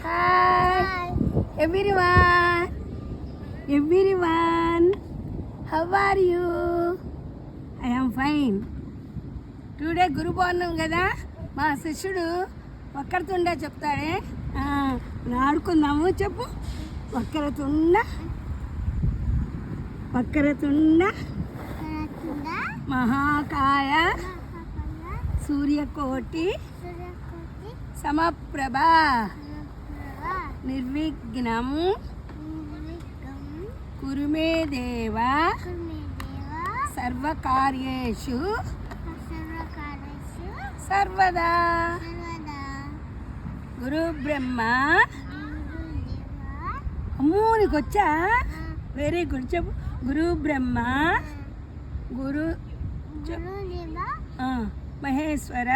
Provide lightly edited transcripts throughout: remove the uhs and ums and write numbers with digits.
Hi everyone, how are you? I am fine. Today Guru Purnima కదా, మా శిష్యుడు వక్రతుండ చెప్తాడే, ఆడుకుందాము. చెప్పు. వక్రతుండ మహాకాయ సూర్యకోటి సమప్రభ నిర్విఘ్నం కురు మే దేవ సర్వకార్యేషు సర్వదా. గురు బ్రహ్మ. అమ్మో, నీకు వచ్చా? Very good. చెప్పు. గురు బ్రహ్మ, గురు మహేశ్వర.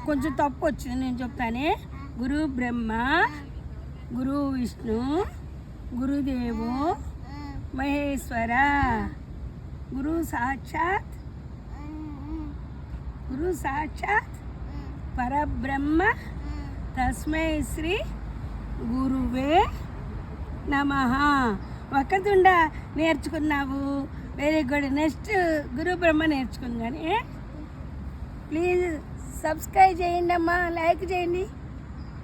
కొంచెం తప్పు వచ్చింది, నేను చెప్తానే. గురు బ్రహ్మ, గురు విష్ణు, గురుదేవు మహేశ్వర, గురు సాక్షాత్ పరబ్రహ్మ తస్మై శ్రీ గురువే నమః. వక్రతుండ నేర్చుకున్నావు, వెరీ గుడ్. నెక్స్ట్ గురు బ్రహ్మ నేర్చుకుని కానీ ప్లీజ్ సబ్స్క్రైబ్ చేయండి అమ్మా, లైక్ చేయండి.